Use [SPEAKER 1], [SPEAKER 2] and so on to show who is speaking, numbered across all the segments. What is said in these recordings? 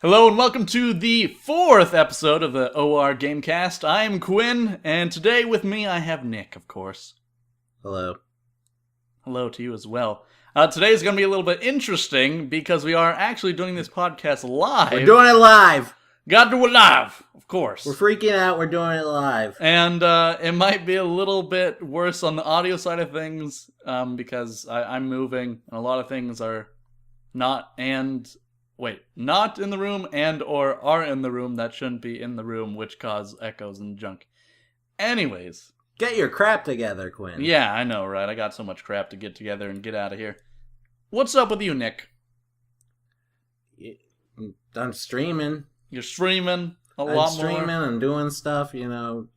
[SPEAKER 1] Hello and welcome to the fourth episode of the OR GameCast. I'm Quinn, and today with me I have Nick, of course.
[SPEAKER 2] Hello.
[SPEAKER 1] Hello to you as well. Today is going to be a little bit interesting because we are actually doing this podcast live.
[SPEAKER 2] We're doing it live.
[SPEAKER 1] Gotta do it live, of course.
[SPEAKER 2] We're freaking out. We're doing it live.
[SPEAKER 1] And it might be a little bit worse on the audio side of things because I'm moving and a lot of things are not in the room and or are in the room that shouldn't be in the room, which cause echoes and junk. Anyways.
[SPEAKER 2] Get your crap together, Quinn.
[SPEAKER 1] Yeah, I know, right? I got so much crap to get together and get out of here. What's up with you, Nick?
[SPEAKER 2] I'm streaming.
[SPEAKER 1] You're streaming a lot more.
[SPEAKER 2] I'm streaming and doing stuff,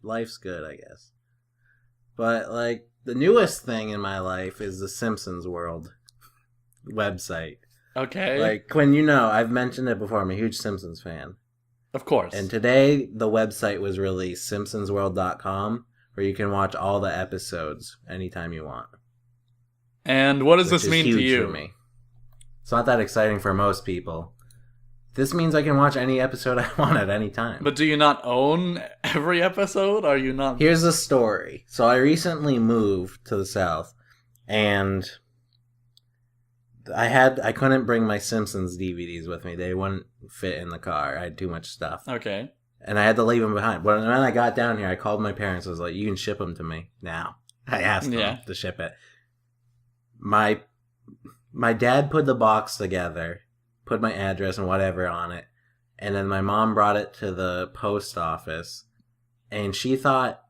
[SPEAKER 2] life's good, I guess. But, the newest thing in my life is the Simpsons world website.
[SPEAKER 1] Okay.
[SPEAKER 2] Quinn, I've mentioned it before. I'm a huge Simpsons fan.
[SPEAKER 1] Of course.
[SPEAKER 2] And today, the website was released, simpsonsworld.com, where you can watch all the episodes anytime you want.
[SPEAKER 1] And what does this mean to you?
[SPEAKER 2] For me. It's not that exciting for most people. This means I can watch any episode I want at any time.
[SPEAKER 1] But do you not own every episode? Are you not?
[SPEAKER 2] Here's the story. So I recently moved to the South, and I couldn't bring my Simpsons DVDs with me. They wouldn't fit in the car. I had too much stuff.
[SPEAKER 1] Okay.
[SPEAKER 2] And I had to leave them behind. But when I got down here, I called my parents. I was like, you can ship them to me now. I asked them to ship it. My dad put the box together, put my address and whatever on it, and then my mom brought it to the post office, and she thought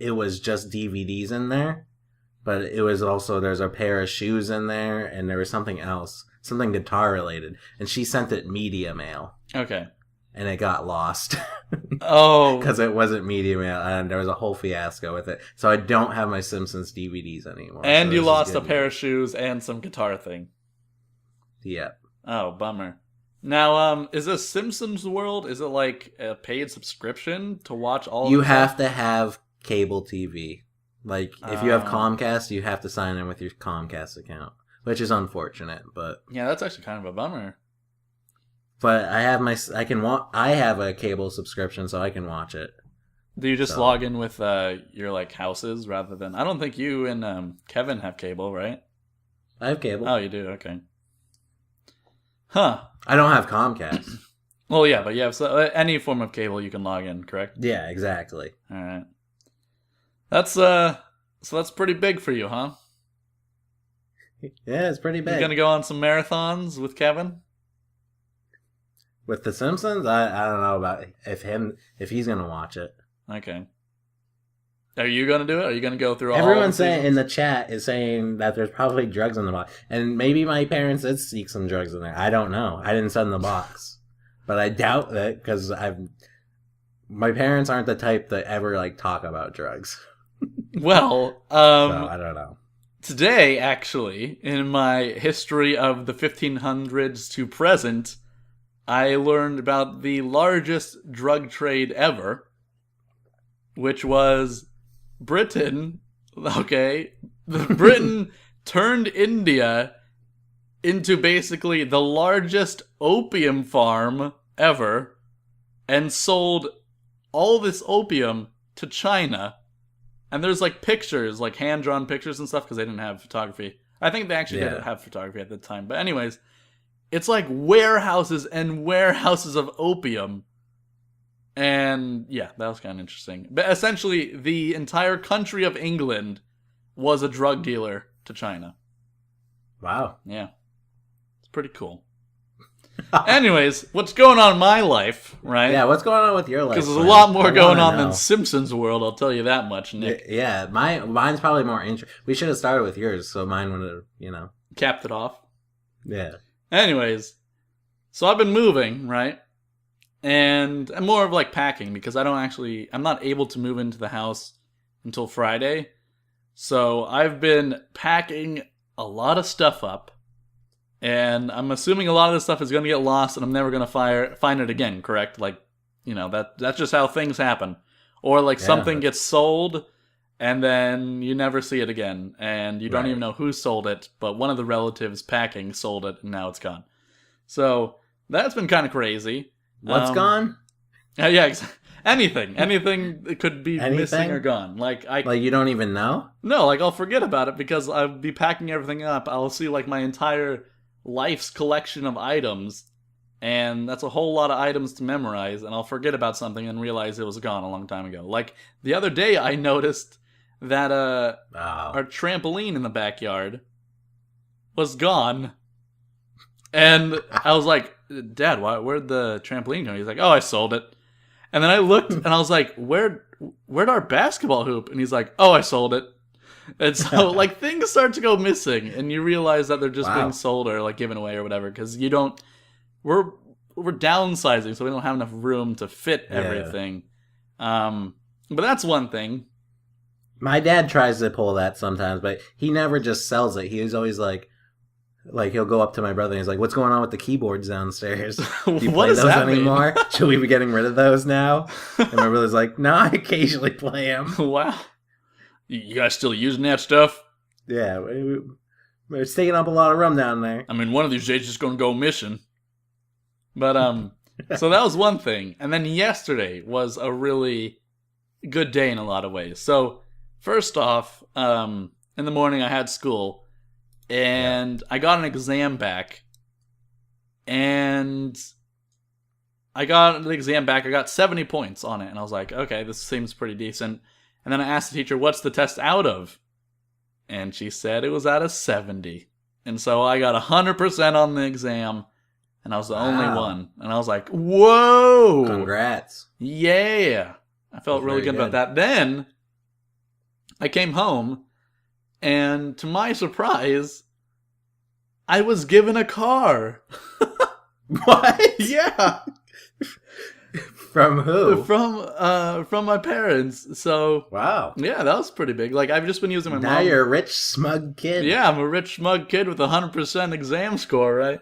[SPEAKER 2] it was just DVDs in there. But it was also, there's a pair of shoes in there, and there was something else, something guitar related. And she sent it media mail.
[SPEAKER 1] Okay.
[SPEAKER 2] And it got lost.
[SPEAKER 1] Oh.
[SPEAKER 2] Because it wasn't media mail, and there was a whole fiasco with it. So I don't have my Simpsons DVDs anymore.
[SPEAKER 1] And you lost a pair of shoes and some guitar thing.
[SPEAKER 2] Yep.
[SPEAKER 1] Oh, bummer. Now, is this Simpsons World, is it like a paid subscription to watch all of
[SPEAKER 2] You have to have cable TV. If you have Comcast, you have to sign in with your Comcast account, which is unfortunate, but
[SPEAKER 1] yeah, that's actually kind of a bummer.
[SPEAKER 2] But I have I have a cable subscription, so I can watch it.
[SPEAKER 1] Do you just log in with your houses rather than? I don't think you and Kevin have cable, right?
[SPEAKER 2] I have cable.
[SPEAKER 1] Oh, you do. Okay. Huh.
[SPEAKER 2] I don't have Comcast.
[SPEAKER 1] Well, yeah, but you have any form of cable you can log in, correct?
[SPEAKER 2] Yeah, exactly.
[SPEAKER 1] All right. That's so that's pretty big for you, huh?
[SPEAKER 2] Yeah, it's pretty big.
[SPEAKER 1] You gonna go on some marathons with Kevin?
[SPEAKER 2] With The Simpsons? I don't know about if he's gonna watch it.
[SPEAKER 1] Okay. Are you gonna do it? Are you gonna go through all
[SPEAKER 2] Everyone saying in the chat is saying that there's probably drugs in the box. And maybe my parents did sneak some drugs in there. I don't know. I didn't send the box. But I doubt that because my parents aren't the type that ever talk about drugs.
[SPEAKER 1] Well,
[SPEAKER 2] so I don't know.
[SPEAKER 1] Today, actually, in my history of the 1500s to present, I learned about the largest drug trade ever, which was Britain. Okay, Britain turned India into basically the largest opium farm ever and sold all this opium to China. And there's pictures, hand-drawn pictures and stuff, because they didn't have photography. I think they actually did have photography at the time. But anyways, it's warehouses and warehouses of opium. And yeah, that was kind of interesting. But essentially, the entire country of England was a drug dealer to China.
[SPEAKER 2] Wow.
[SPEAKER 1] Yeah. It's pretty cool. Anyways, what's going on in my life, right?
[SPEAKER 2] Yeah, what's going on with your life?
[SPEAKER 1] Because there's a lot more going on than Simpsons World, I'll tell you that much, Nick.
[SPEAKER 2] Yeah, mine's probably more interesting. We should have started with yours, so mine would have,
[SPEAKER 1] Capped it off.
[SPEAKER 2] Yeah.
[SPEAKER 1] Anyways, so I've been moving, right? And I'm more of packing, because I'm not able to move into the house until Friday. So I've been packing a lot of stuff up. And I'm assuming a lot of this stuff is going to get lost and I'm never going to find it again, correct? That's just how things happen. Or something gets sold and then you never see it again. And you don't even know who sold it, but one of the relatives packing sold it and now it's gone. So That's been kind of crazy.
[SPEAKER 2] What's gone?
[SPEAKER 1] Yeah, anything that could be
[SPEAKER 2] Anything?
[SPEAKER 1] missing or gone. Like
[SPEAKER 2] you don't even know?
[SPEAKER 1] No, like I'll forget about it because I'll be packing everything up. I'll see like my entire life's collection of items, and that's a whole lot of items to memorize, and I'll forget about something and realize it was gone a long time ago. Like the other day I noticed that our trampoline in the backyard was gone. And I was like, Dad, where'd the trampoline go? He's like, oh, I sold it. And then I looked and I was like, where'd our basketball hoop? And he's like, oh, I sold it. And so like things start to go missing and you realize that they're just being sold or like given away or whatever. Cause we're downsizing, so we don't have enough room to fit everything. But that's one thing.
[SPEAKER 2] My dad tries to pull that sometimes, but he never just sells it. He's always like he'll go up to my brother and he's like, what's going on with the keyboards downstairs? Do you play those anymore? Should we be getting rid of those now? And my brother's like, no, I occasionally play them.
[SPEAKER 1] Wow. You guys still using that stuff?
[SPEAKER 2] Yeah, it's taking up a lot of room down there.
[SPEAKER 1] I mean, one of these days it's just going to go missing. But, so that was one thing. And then yesterday was a really good day in a lot of ways. So, first off, in the morning I had school. And I got an exam back. And I got 70 points on it. And I was like, okay, this seems pretty decent. And then I asked the teacher, what's the test out of? And she said it was out of 70. And so I got 100% on the exam. And I was the only one. And I was like, whoa!
[SPEAKER 2] Congrats.
[SPEAKER 1] Yeah. I felt really good about that. Then I came home. And to my surprise, I was given a car.
[SPEAKER 2] What?
[SPEAKER 1] Yeah.
[SPEAKER 2] From who?
[SPEAKER 1] From my parents. So
[SPEAKER 2] wow.
[SPEAKER 1] Yeah, that was pretty big. Like I've just been using my mom.
[SPEAKER 2] Now you're a rich smug kid.
[SPEAKER 1] Yeah, I'm a rich smug kid with a 100% exam score, right?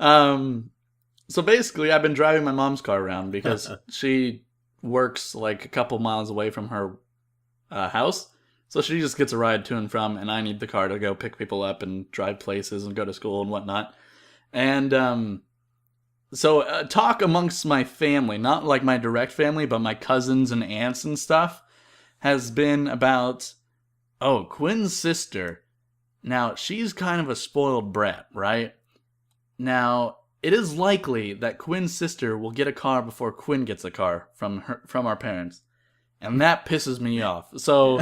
[SPEAKER 1] So basically, I've been driving my mom's car around because she works like a couple miles away from her house. So she just gets a ride to and from, and I need the car to go pick people up and drive places and go to school and whatnot. And so talk amongst my family, not like my direct family, but my cousins and aunts and stuff, has been about, Quinn's sister. Now, she's kind of a spoiled brat, right? Now, it is likely that Quinn's sister will get a car before Quinn gets a car from our parents. And that pisses me off. So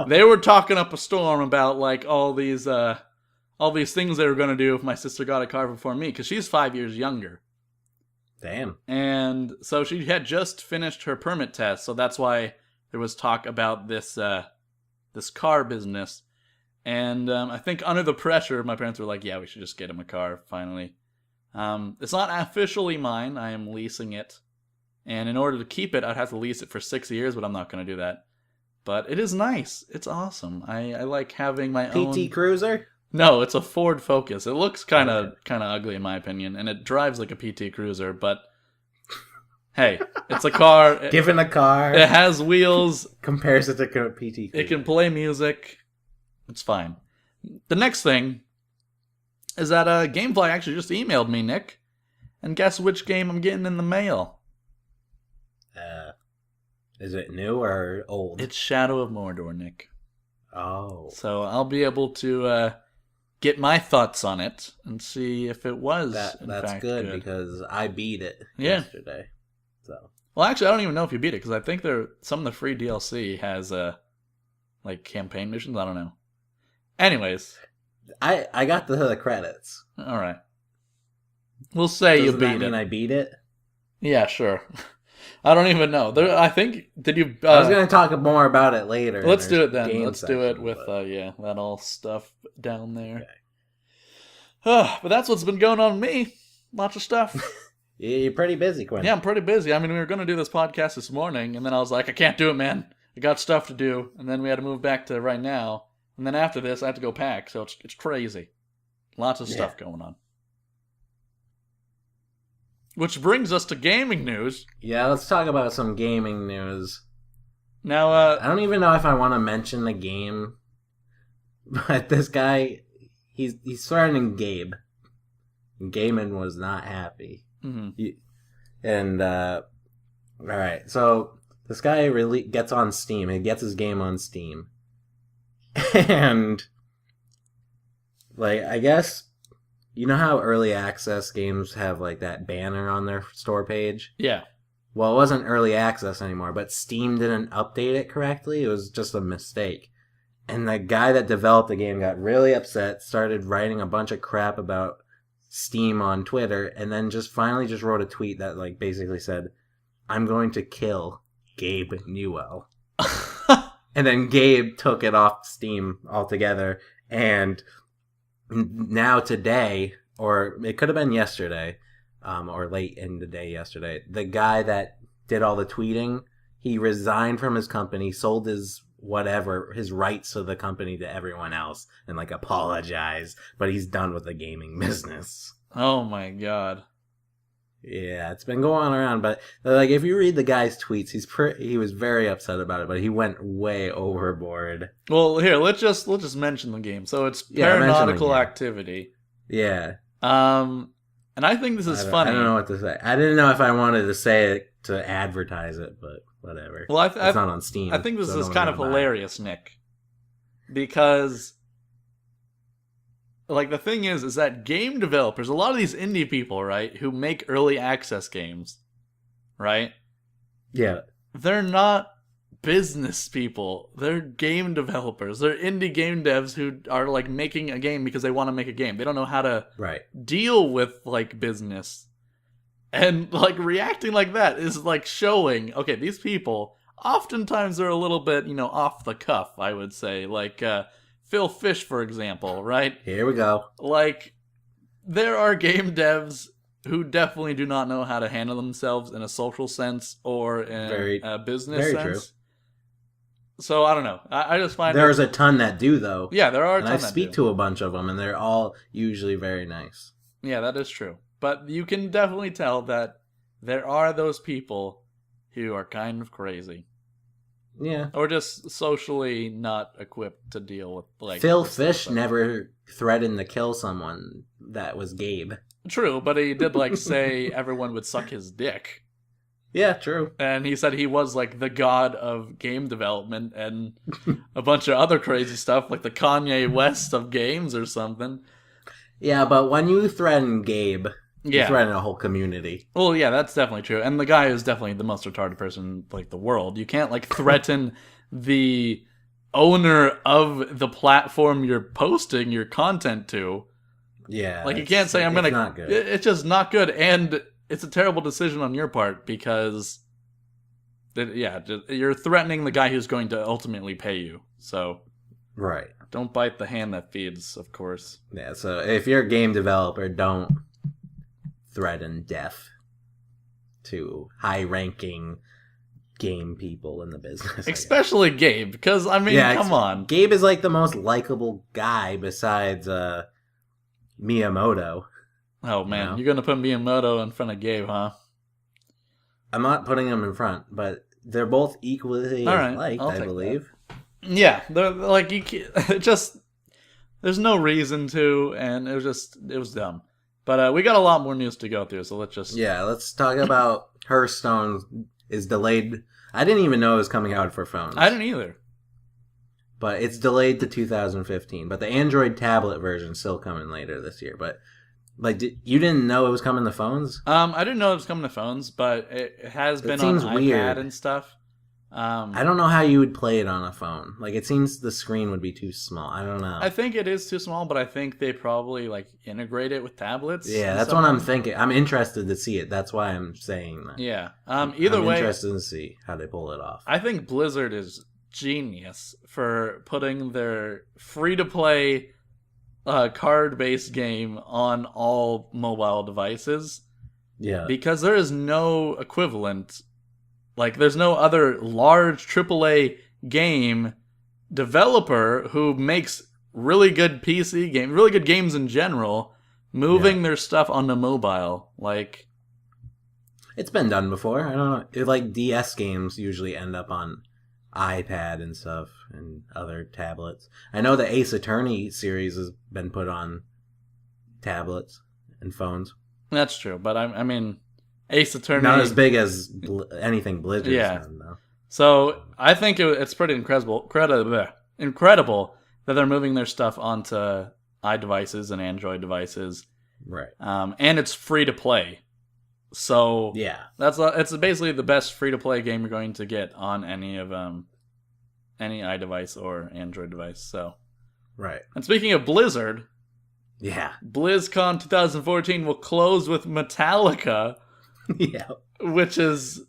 [SPEAKER 1] they were talking up a storm about like all these things they were going to do if my sister got a car before me, because she's 5 years younger.
[SPEAKER 2] Damn.
[SPEAKER 1] And so she had just finished her permit test, so that's why there was talk about this car business. And I think under the pressure, my parents were like, yeah, we should just get him a car, finally. It's not officially mine. I am leasing it. And in order to keep it, I'd have to lease it for 6 years, but I'm not going to do that. But it is nice. It's awesome. I like having my own...
[SPEAKER 2] PT Cruiser?
[SPEAKER 1] No, it's a Ford Focus. It looks kind of ugly in my opinion, and it drives like a PT Cruiser, but hey, it's a car.
[SPEAKER 2] Given a car.
[SPEAKER 1] It has wheels.
[SPEAKER 2] Compares it to a PT Cruiser.
[SPEAKER 1] It can play music. It's fine. The next thing is that Gamefly actually just emailed me, Nick. And guess which game I'm getting in the mail?
[SPEAKER 2] Is it new or old?
[SPEAKER 1] It's Shadow of Mordor, Nick.
[SPEAKER 2] Oh.
[SPEAKER 1] So I'll be able to get my thoughts on it and see if it was
[SPEAKER 2] that's good because I beat it yesterday. So.
[SPEAKER 1] Well, actually, I don't even know if you beat it because I think some of the free DLC has like campaign missions. I don't know. Anyways,
[SPEAKER 2] I got the credits.
[SPEAKER 1] All right. We'll say you beat it.
[SPEAKER 2] Doesn't that mean I beat it?
[SPEAKER 1] Yeah, sure. I don't even know. I think, did you...
[SPEAKER 2] I was going to talk more about it later.
[SPEAKER 1] Let's do it then. Let's do it with, that all stuff down there. Okay. But that's what's been going on with me. Lots of stuff.
[SPEAKER 2] You're pretty busy, Quinn.
[SPEAKER 1] Yeah, I'm pretty busy. I mean, we were going to do this podcast this morning, and then I was like, I can't do it, man. I got stuff to do. And then we had to move back to right now. And then after this, I have to go pack. So it's crazy. Lots of stuff going on. Which brings us to gaming news.
[SPEAKER 2] Yeah, let's talk about some gaming news.
[SPEAKER 1] Now,
[SPEAKER 2] I don't even know if I want to mention the game, but this guy, he's threatening Gabe. Gaiman was not happy.
[SPEAKER 1] Mm-hmm.
[SPEAKER 2] And, all right, so this guy really gets on Steam. He gets his game on Steam. And, like, I guess, you know how early access games have, like, that banner on their store page?
[SPEAKER 1] Yeah.
[SPEAKER 2] Well, it wasn't early access anymore, but Steam didn't update it correctly. It was just a mistake. And the guy that developed the game got really upset, started writing a bunch of crap about Steam on Twitter, and then finally wrote a tweet that, like, basically said, "I'm going to kill Gabe Newell." And then Gabe took it off Steam altogether, and now today, or it could have been yesterday, or late in the day yesterday, the guy that did all the tweeting, he resigned from his company, sold his rights to the company to everyone else, and, like, apologized, but he's done with the gaming business.
[SPEAKER 1] Oh my god.
[SPEAKER 2] Yeah, it's been going around, but, like, if you read the guy's tweets, he was very upset about it, but he went way overboard.
[SPEAKER 1] Well, here, let's just mention the game. So it's Paranautical Activity.
[SPEAKER 2] Yeah.
[SPEAKER 1] And I think this is funny.
[SPEAKER 2] I don't know what to say. I didn't know if I wanted to say it to advertise it, but whatever.
[SPEAKER 1] Well,
[SPEAKER 2] it's not on Steam.
[SPEAKER 1] I think this is kind of hilarious, Nick. Because, like, the thing is that game developers, a lot of these indie people, right, who make early access games, right?
[SPEAKER 2] Yeah.
[SPEAKER 1] They're not business people. They're game developers. They're indie game devs who are, like, making a game because they want to make a game. They don't know how to deal with, like, business. And, like, reacting like that is, like, showing, okay, these people, oftentimes they're a little bit, off the cuff, I would say. Like, Phil Fish, for example, right?
[SPEAKER 2] Here we go.
[SPEAKER 1] Like, there are game devs who definitely do not know how to handle themselves in a social sense or in a business sense. True. So, I don't know. I just find
[SPEAKER 2] there's a ton that do, though.
[SPEAKER 1] Yeah, there are a ton
[SPEAKER 2] that do. And I speak to a bunch of them, and they're all usually very nice.
[SPEAKER 1] Yeah, that is true. But you can definitely tell that there are those people who are kind of crazy.
[SPEAKER 2] Yeah.
[SPEAKER 1] Or just socially not equipped to deal with, like...
[SPEAKER 2] Phil Fish never threatened to kill someone that was Gabe.
[SPEAKER 1] True, but he did, like, say everyone would suck his dick.
[SPEAKER 2] Yeah, true.
[SPEAKER 1] And he said he was, like, the god of game development and a bunch of other crazy stuff, like the Kanye West of games or something.
[SPEAKER 2] Yeah, but when you threaten Gabe... You threaten a whole community.
[SPEAKER 1] Well, yeah, that's definitely true. And the guy is definitely the most retarded person in, like, the world. You can't, like, threaten the owner of the platform you're posting your content to.
[SPEAKER 2] Yeah.
[SPEAKER 1] Like, you can't say, I'm going to...
[SPEAKER 2] not good.
[SPEAKER 1] It's just not good. And it's a terrible decision on your part because, you're threatening the guy who's going to ultimately pay you. So...
[SPEAKER 2] Right.
[SPEAKER 1] Don't bite the hand that feeds, of course.
[SPEAKER 2] Yeah, so if you're a game developer, don't threaten death to high-ranking game people in the business.
[SPEAKER 1] Especially Gabe, because, I mean, come on.
[SPEAKER 2] Gabe is, like, the most likable guy besides Miyamoto.
[SPEAKER 1] Oh, man. You're going to put Miyamoto in front of Gabe, huh?
[SPEAKER 2] I'm not putting him in front, but they're both equally liked, I believe.
[SPEAKER 1] That. Yeah, they're, like, you can't, just, there's no reason to, and it was dumb. But we got a lot more news to go through, so let's just...
[SPEAKER 2] Yeah, let's talk about Hearthstone is delayed. I didn't even know it was coming out for phones.
[SPEAKER 1] I didn't either.
[SPEAKER 2] But it's delayed to 2015. But the Android tablet version is still coming later this year. But, like, you didn't know it was coming to phones?
[SPEAKER 1] I didn't know it was coming to phones, but it has been on iPad weird. And stuff.
[SPEAKER 2] I don't know how you would play it on a phone. Like, it seems the screen would be too small. I don't know.
[SPEAKER 1] I think it is too small, but I think they probably, like, integrate it with tablets.
[SPEAKER 2] Yeah, that's what I'm thinking. I'm interested to see it. That's why I'm saying that.
[SPEAKER 1] Yeah. Either way,
[SPEAKER 2] I'm interested to see how they pull it off.
[SPEAKER 1] I think Blizzard is genius for putting their free-to-play card-based game on all mobile devices.
[SPEAKER 2] Yeah.
[SPEAKER 1] Because there is no equivalent. Like, there's no other large AAA game developer who makes really good PC games, really good games in general, moving their stuff onto mobile. Like,
[SPEAKER 2] it's been done before. I don't know. Like, DS games usually end up on iPad and stuff and other tablets. I know the Ace Attorney series has been put on tablets and phones.
[SPEAKER 1] That's true, but I mean, Ace Attorney
[SPEAKER 2] not as big as anything Blizzard's done, though.
[SPEAKER 1] So I think it's pretty incredible that they're moving their stuff onto iDevices and Android devices,
[SPEAKER 2] right?
[SPEAKER 1] And it's free to play. So
[SPEAKER 2] yeah,
[SPEAKER 1] it's basically the best free to play game you're going to get on any iDevice or Android device. So
[SPEAKER 2] right.
[SPEAKER 1] And speaking of Blizzard,
[SPEAKER 2] yeah,
[SPEAKER 1] BlizzCon 2014 will close with Metallica.
[SPEAKER 2] Yeah,
[SPEAKER 1] which is,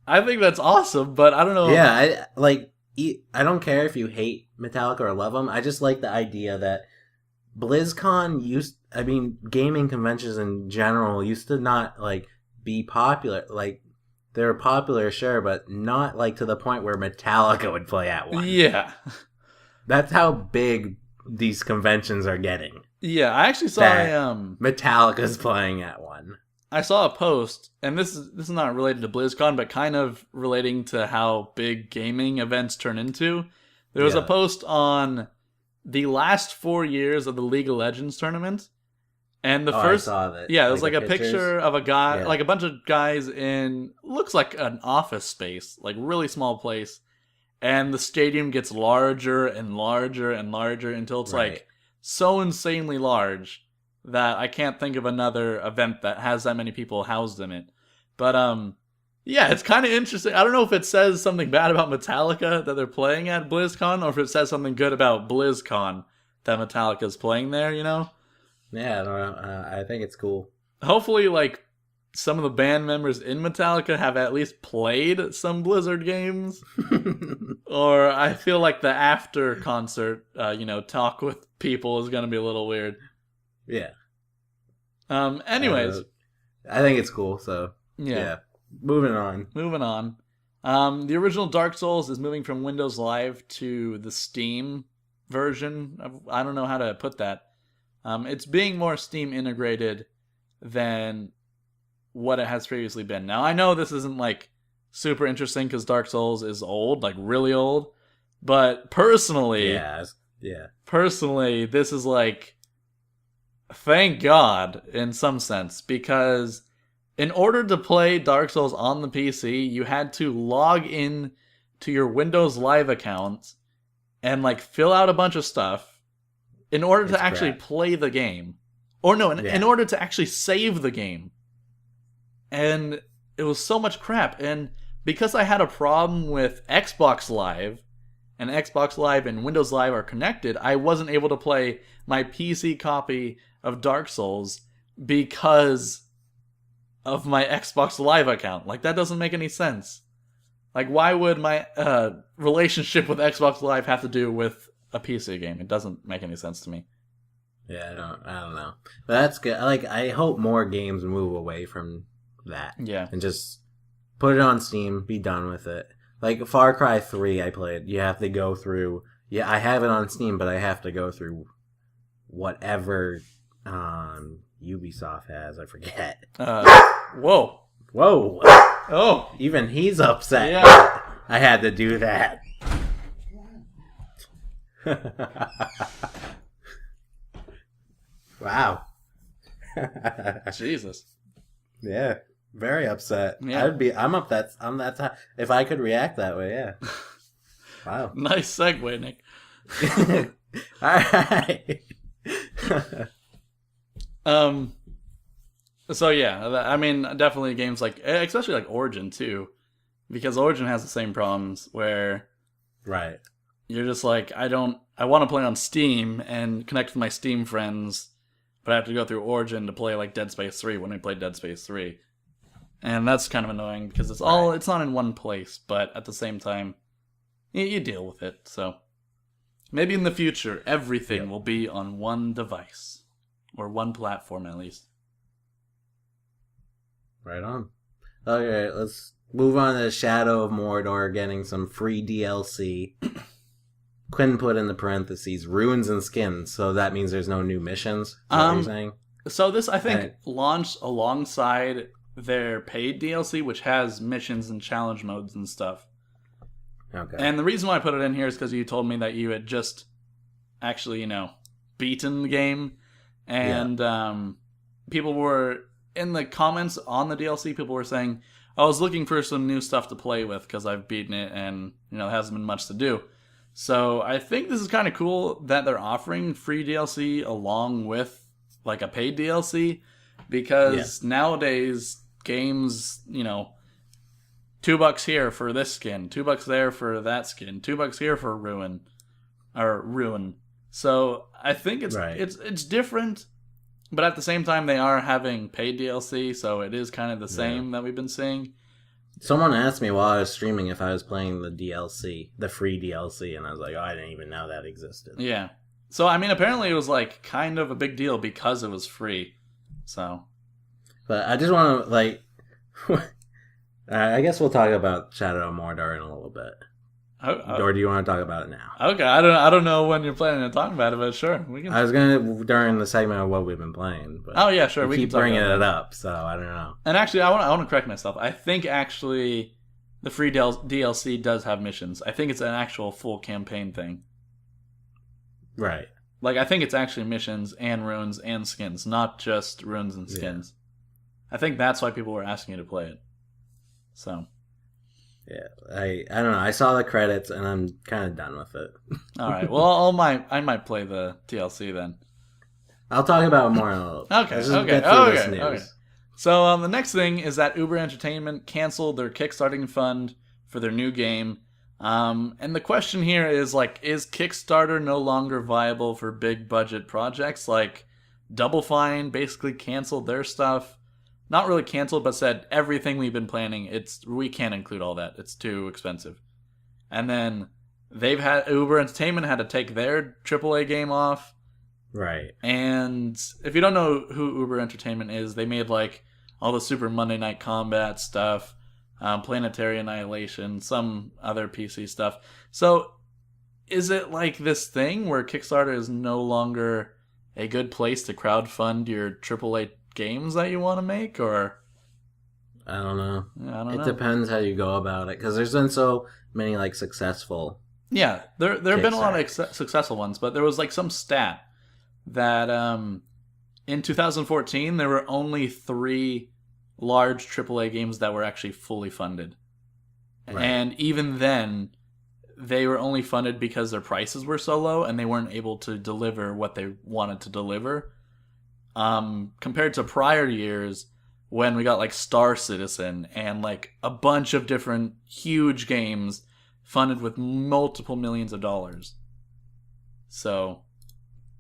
[SPEAKER 1] I think that's awesome, but I don't know.
[SPEAKER 2] Yeah, I don't care if you hate Metallica or love them. I just like the idea that BlizzCon gaming conventions in general used to not be popular. They were popular, sure, but not to the point where Metallica would play at one.
[SPEAKER 1] Yeah,
[SPEAKER 2] that's how big these conventions are getting.
[SPEAKER 1] Yeah, I actually saw
[SPEAKER 2] Metallica's playing at one.
[SPEAKER 1] I saw a post, and this is not related to BlizzCon, but kind of relating to how big gaming events turn into. There was a post on the last 4 years of the League of Legends tournament, and the first,
[SPEAKER 2] I saw that.
[SPEAKER 1] Yeah, it was a picture of a guy, a bunch of guys in looks like an office space, really small place, and the stadium gets larger and larger and larger until it's so insanely large that I can't think of another event that has that many people housed in it. But it's kind of interesting. I don't know if it says something bad about Metallica that they're playing at BlizzCon, or if it says something good about BlizzCon that Metallica's playing there,
[SPEAKER 2] Yeah, I don't know. I think it's cool.
[SPEAKER 1] Hopefully, some of the band members in Metallica have at least played some Blizzard games. Or I feel like the after concert, talk with people is going to be a little weird.
[SPEAKER 2] Yeah.
[SPEAKER 1] Anyways.
[SPEAKER 2] I think it's cool, so. Yeah. Moving on. The original Dark Souls is moving from Windows Live to the Steam version. I don't know how to put that. It's being more Steam integrated than what it has previously been. Now, I know this isn't super interesting because Dark Souls is old, really old. But personally, personally, this is thank God in some sense, because in order to play Dark Souls on the PC, you had to log in to your Windows Live account and fill out a bunch of stuff in order to actually play the game. Or no, in order to actually save the game. And it was so much crap. And because I had a problem with Xbox Live, and Xbox Live and Windows Live are connected, I wasn't able to play my PC copy of Dark Souls because of my Xbox Live account. That doesn't make any sense. Why would my relationship with Xbox Live have to do with a PC game? It doesn't make any sense to me. Yeah, I don't know. But that's good. I hope more games move away from that.
[SPEAKER 1] Yeah.
[SPEAKER 2] And just put it on Steam, be done with it. Far Cry 3 I played. You have to go through... Yeah, I have it on Steam, but I have to go through whatever Ubisoft has. I forget.
[SPEAKER 1] Whoa. Oh.
[SPEAKER 2] Even he's upset.
[SPEAKER 1] Yeah.
[SPEAKER 2] I had to do that. Wow.
[SPEAKER 1] Jesus.
[SPEAKER 2] Yeah. Very upset.
[SPEAKER 1] Yeah.
[SPEAKER 2] I'm upset. If I could react that way, yeah. Wow.
[SPEAKER 1] Nice segue, Nick.
[SPEAKER 2] Alright.
[SPEAKER 1] So yeah, definitely games especially Origin too, because Origin has the same problems where you're just I want to play on Steam and connect with my Steam friends, but I have to go through Origin to play Dead Space 3 when we play Dead Space 3. And that's kind of annoying because it's not in one place, but at the same time you deal with it. So maybe in the future everything will be on one device or one platform at least.
[SPEAKER 2] Right on. Okay, let's move on to Shadow of Mordor getting some free DLC. Quinn put in the parentheses runes and skins, so that means there's no new missions. Is that what you're saying?
[SPEAKER 1] So this I think launched alongside their paid DLC, which has missions and challenge modes and stuff.
[SPEAKER 2] Okay.
[SPEAKER 1] And the reason why I put it in here is because you told me that you had just actually, beaten the game, and people were in the comments on the DLC. People were saying, "I was looking for some new stuff to play with because I've beaten it, and there hasn't been much to do." So I think this is kind of cool that they're offering free DLC along with like a paid DLC, because nowadays games, $2 here for this skin, $2 there for that skin, $2 here for ruin. So I think it's different, but at the same time they are having paid DLC, so it is kind of the same that we've been seeing.
[SPEAKER 2] Someone asked me while I was streaming if I was playing the DLC, the free DLC, and I was like, I didn't even know that existed.
[SPEAKER 1] Yeah. So, I mean, apparently it was, like, kind of a big deal because it was free. So.
[SPEAKER 2] But I just want to, I guess we'll talk about Shadow of Mordor in a little bit. Or do you want to talk about it now?
[SPEAKER 1] Okay, I don't know when you're planning to talk about it, but sure. We can.
[SPEAKER 2] I was going to, during the segment of what we've been playing. But
[SPEAKER 1] yeah, sure.
[SPEAKER 2] We keep bringing it up, so I don't know.
[SPEAKER 1] And actually, I want to correct myself. I think, actually, the free DLC does have missions. I think it's an actual full campaign thing.
[SPEAKER 2] Right.
[SPEAKER 1] Like, I think it's actually missions and runes and skins, not just runes and skins. Yeah. I think that's why people were asking you to play it. So...
[SPEAKER 2] Yeah, I don't know. I saw the credits and I'm kind of done with it.
[SPEAKER 1] All right. Well, I might play the DLC then.
[SPEAKER 2] I'll talk about it more in a little bit.
[SPEAKER 1] Okay. So the next thing is that Uber Entertainment canceled their Kickstarting fund for their new game. And the question here is is Kickstarter no longer viable for big budget projects? Like Double Fine basically canceled their stuff. Not really canceled, but said everything we've been planning, we can't include all that. It's too expensive. And then Uber Entertainment had to take their AAA game off.
[SPEAKER 2] Right.
[SPEAKER 1] And if you don't know who Uber Entertainment is, they made all the Super Monday Night Combat stuff, Planetary Annihilation, some other PC stuff. So is it like this thing where Kickstarter is no longer a good place to crowdfund your AAA games that you want to make, or
[SPEAKER 2] I don't know. It depends how you go about it, because there's been so many successful.
[SPEAKER 1] Yeah, there have been a lot of successful ones, but there was some stat that in 2014 there were only 3 large AAA games that were actually fully funded, and even then they were only funded because their prices were so low and they weren't able to deliver what they wanted to deliver. Compared to prior years when we got Star Citizen and a bunch of different huge games funded with multiple millions of dollars. So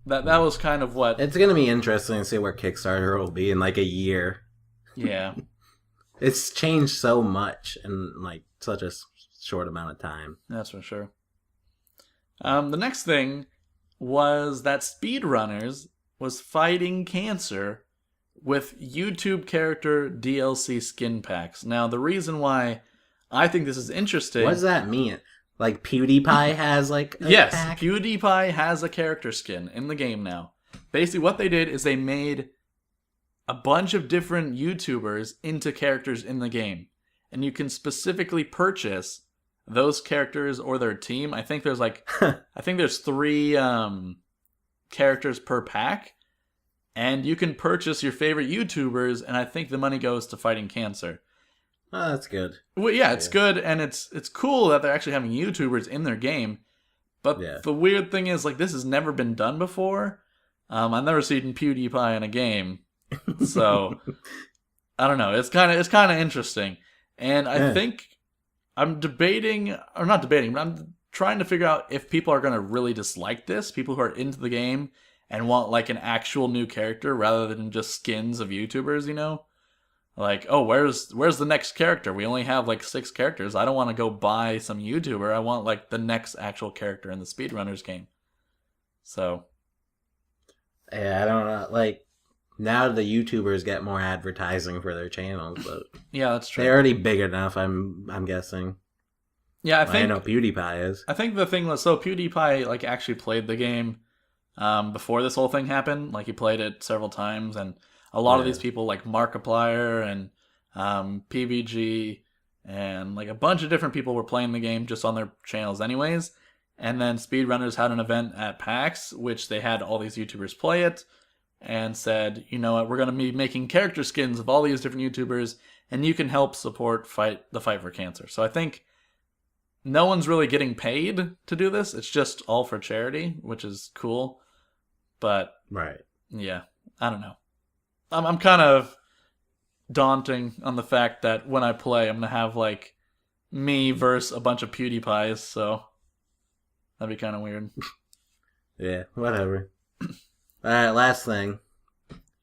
[SPEAKER 1] that was kind of what...
[SPEAKER 2] It's going to be interesting to see where Kickstarter will be in a year.
[SPEAKER 1] Yeah.
[SPEAKER 2] It's changed so much in such a short amount of time.
[SPEAKER 1] That's for sure. The next thing was that speedrunners was fighting cancer with YouTube character DLC skin packs. Now, the reason why I think this is interesting...
[SPEAKER 2] What does that mean? PewDiePie has
[SPEAKER 1] yes,
[SPEAKER 2] pack?
[SPEAKER 1] PewDiePie has a character skin in the game now. Basically, what they did is they made a bunch of different YouTubers into characters in the game. And you can specifically purchase those characters or their team. I think there's I think there's 3... characters per pack, and you can purchase your favorite YouTubers, and I think the money goes to fighting cancer.
[SPEAKER 2] Oh, that's good.
[SPEAKER 1] Well, yeah, it's good, and it's cool that they're actually having YouTubers in their game, but the weird thing is, this has never been done before. I've never seen PewDiePie in a game, so I don't know. It's kind of interesting, and I think I'm debating, or not debating, but I'm trying to figure out if people are going to really dislike this, people who are into the game and want an actual new character rather than just skins of YouTubers, where's the next character? We only have 6 characters. I don't want to go buy some YouTuber. I want the next actual character in the speedrunners game. So
[SPEAKER 2] yeah, I don't know. Now the YouTubers get more advertising for their channels, but
[SPEAKER 1] yeah, that's true.
[SPEAKER 2] They're already big enough, I'm guessing.
[SPEAKER 1] Yeah, I
[SPEAKER 2] know PewDiePie is.
[SPEAKER 1] I think the thing was, so PewDiePie actually played the game before this whole thing happened. He played it several times, and a lot of these people Markiplier and PBG and a bunch of different people were playing the game just on their channels anyways. And then Speedrunners had an event at PAX, which they had all these YouTubers play it, and said, you know what, we're going to be making character skins of all these different YouTubers, and you can help support the fight for cancer. So I think no one's really getting paid to do this. It's just all for charity, which is cool. But
[SPEAKER 2] right,
[SPEAKER 1] yeah, I don't know. I'm kind of daunting on the fact that when I play, I'm gonna have like me versus a bunch of PewDiePies. So that'd be kind of weird.
[SPEAKER 2] Yeah, whatever. Alright, last thing.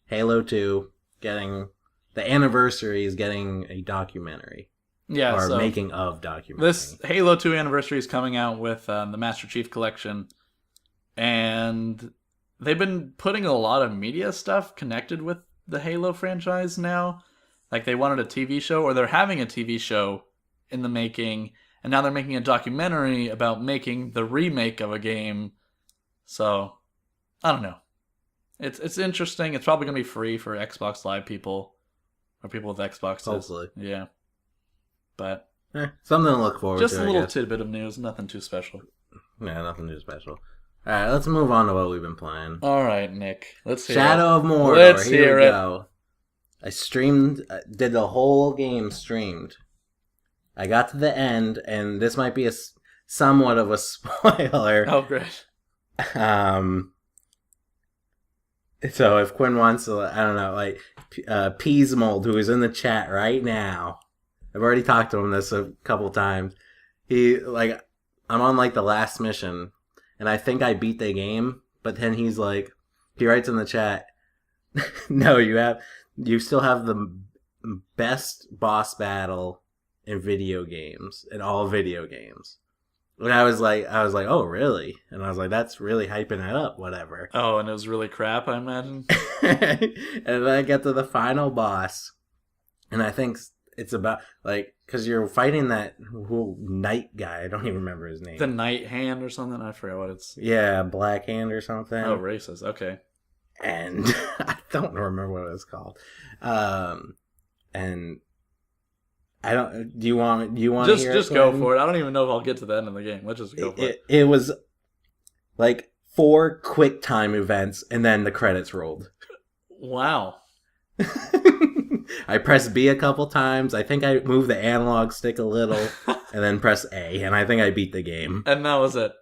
[SPEAKER 2] Halo 2 getting... The anniversary is getting a documentary.
[SPEAKER 1] Yeah,
[SPEAKER 2] or
[SPEAKER 1] so
[SPEAKER 2] making of documentary.
[SPEAKER 1] This Halo 2 anniversary is coming out with the Master Chief Collection. And they've been putting a lot of media stuff connected with the Halo franchise now. Like they wanted a TV show, or they're having a TV show in the making. And now they're making a documentary about making the remake of a game. So, I don't know. It's interesting. It's probably going to be free for Xbox Live people. Or people with Xboxes.
[SPEAKER 2] Hopefully.
[SPEAKER 1] Yeah. But
[SPEAKER 2] something to look forward to.
[SPEAKER 1] Just a little tidbit of news. Nothing too special.
[SPEAKER 2] Yeah, nothing too special. Alright, let's move on to what we've been playing.
[SPEAKER 1] Alright, Nick. Let's hear
[SPEAKER 2] Shadow of Mordor.
[SPEAKER 1] Let's
[SPEAKER 2] Here
[SPEAKER 1] hear
[SPEAKER 2] we
[SPEAKER 1] it.
[SPEAKER 2] go. I did the whole game streamed. I got to the end, and this might be somewhat of a spoiler.
[SPEAKER 1] Oh, great.
[SPEAKER 2] So if Quinn wants to, I don't know, like, Peasmold, who is in the chat right now, I've already talked to him this a couple times. I'm on, like, the last mission, and I think I beat the game, but then he writes in the chat, no, you still have the best boss battle in video games, in all video games. And I was like, oh, really? And I was like, that's really hyping it up, whatever.
[SPEAKER 1] Oh, and it was really crap, I imagine?
[SPEAKER 2] And then I get to the final boss, and I think it's about, like, because you're fighting that knight guy. I don't even remember his name.
[SPEAKER 1] The Night Hand or something? I forgot what it's...
[SPEAKER 2] Yeah, Black Hand or something.
[SPEAKER 1] Oh, racist. Okay.
[SPEAKER 2] And I don't remember what it was called. And... I don't. Do you want to hear
[SPEAKER 1] just
[SPEAKER 2] it?
[SPEAKER 1] Go for it. I don't even know if I'll get to the end of the game. Let's just go for it.
[SPEAKER 2] It was like 4 quick time events, and then the credits rolled.
[SPEAKER 1] Wow.
[SPEAKER 2] I pressed B a couple times. I think I moved the analog stick a little, and then pressed A, and I think I beat the game.
[SPEAKER 1] And that was it.